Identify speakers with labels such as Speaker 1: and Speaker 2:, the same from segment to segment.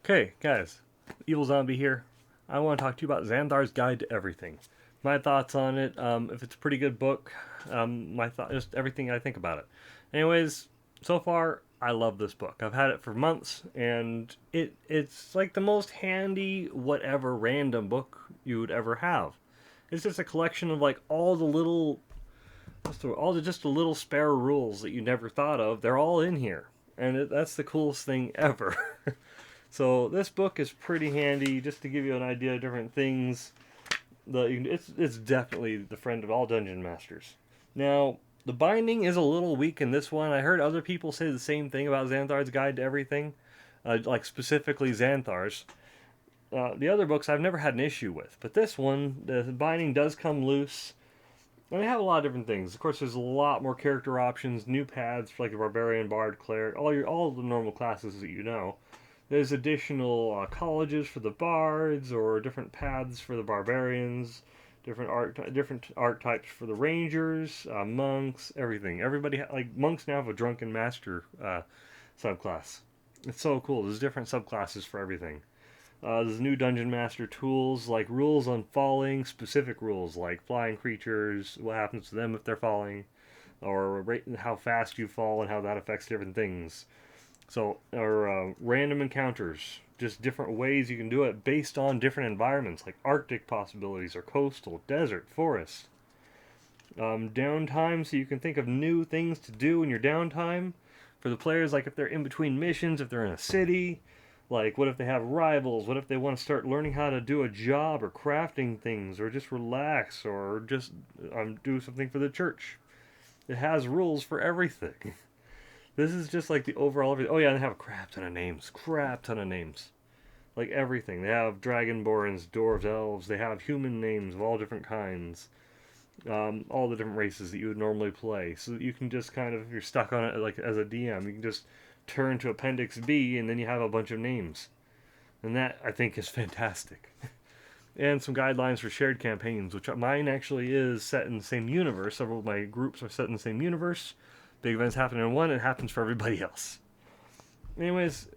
Speaker 1: Okay, guys, Evilzombie here. I want to talk to you about Xanthars' Guide to Everything. My thoughts on it, if it's a pretty good book, just everything I think about it. Anyways, so far, I love this book. I've had it for months, and it's like the most handy, whatever, random book you would ever have. It's just a collection of like all the little, just the little spare rules that you never thought of. They're all in here, and that's the coolest thing ever. So this book is pretty handy, just to give you an idea of different things. It's definitely the friend of all dungeon masters. Now, the binding is a little weak in this one. I heard other people say the same thing about Xanthars' Guide to Everything, like specifically Xanthars. The other books I've never had an issue with, but this one, the binding does come loose. And they have a lot of different things. Of course, there's a lot more character options, new paths for like the Barbarian, Bard, Cleric, all the normal classes that you know. There's additional colleges for the bards, or different paths for the barbarians, different archetypes for the rangers, monks, everything. Like monks now have a drunken master subclass. It's so cool. There's different subclasses for everything. There's new dungeon master tools, like rules on falling, specific rules like flying creatures, what happens to them if they're falling, or how fast you fall and how that affects different things. So, or random encounters, just different ways you can do it based on different environments, like Arctic possibilities, or coastal, desert, forest. Downtime, so you can think of new things to do in your downtime. For the players, like if they're in between missions, if they're in a city, like what if they have rivals, what if they want to start learning how to do a job, or crafting things, or just relax, or just do something for the church. It has rules for everything. This is just like the overall everything. Oh yeah, they have a crap ton of names. Like everything. They have dragonborns, dwarves, elves. They have human names of all different kinds. All the different races that you would normally play. So that you can just kind of, if you're stuck on it like as a DM, you can just turn to Appendix B and then you have a bunch of names. And that, I think, is fantastic. And some guidelines for shared campaigns, which mine actually is set in the same universe. Several of my groups are set in the same universe. Big events happen in one, it happens for everybody else. Anyways,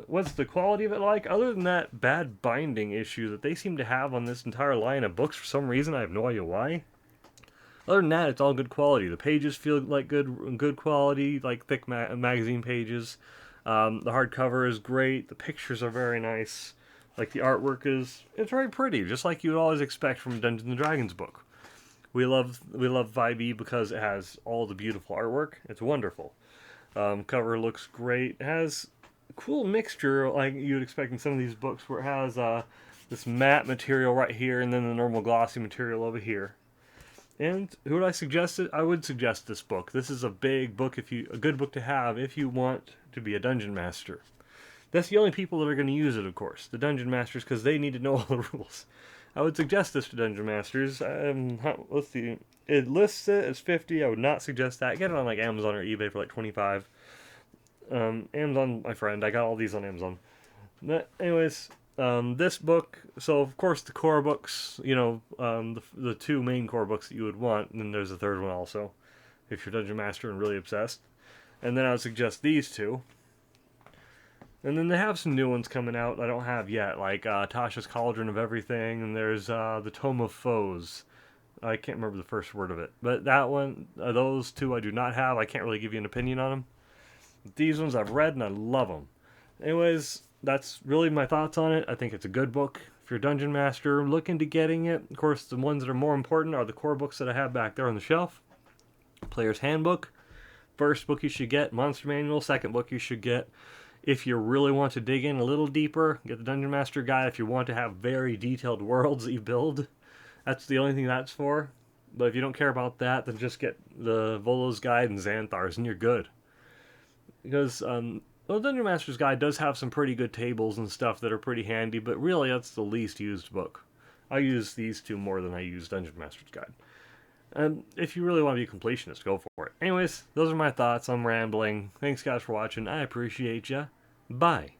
Speaker 1: what's the quality of it like? Other than that bad binding issue that they seem to have on this entire line of books for some reason, I have no idea why. Other than that, it's all good quality. The pages feel like good quality, like thick magazine pages. The hardcover is great. The pictures are very nice. Like the artwork it's very pretty, just like you would always expect from a Dungeons and Dragons book. We love 5e because it has all the beautiful artwork. It's wonderful. Cover looks great. It has a cool mixture like you'd expect in some of these books, where it has this matte material right here and then the normal glossy material over here. And who would I suggest it? I would suggest this book. This is a big book, a good book to have if you want to be a dungeon master. That's the only people that are going to use it, of course, the dungeon masters, because they need to know all the rules. I would suggest this to dungeon masters. Let's see. It lists it as 50. I would not suggest that. Get it on like Amazon or eBay for like 25. Amazon, my friend. I got all these on Amazon. Anyways, this book. So of course the core books. The two main core books that you would want. And then there's a third one also, if you're dungeon master and really obsessed. And then I would suggest these two. And then they have some new ones coming out I don't have yet, like Tasha's Cauldron of Everything, and there's the Tome of Foes. I can't remember the first word of it. But that one, those two I do not have. I can't really give you an opinion on them. But these ones I've read and I love them. Anyways, that's really my thoughts on it. I think it's a good book. If you're a Dungeon Master, look into getting it. Of course, the ones that are more important are the core books that I have back there on the shelf. Player's Handbook. First book you should get, Monster Manual. Second book you should get. If you really want to dig in a little deeper, get the Dungeon Master Guide. If you want to have very detailed worlds that you build, that's the only thing that's for. But if you don't care about that, then just get the Volo's Guide and Xanthars, and you're good. Because the Dungeon Master's Guide does have some pretty good tables and stuff that are pretty handy, but really that's the least used book. I use these two more than I use Dungeon Master's Guide. And if you really want to be a completionist, go for it. Anyways, those are my thoughts. I'm rambling. Thanks, guys, for watching. I appreciate ya. Bye.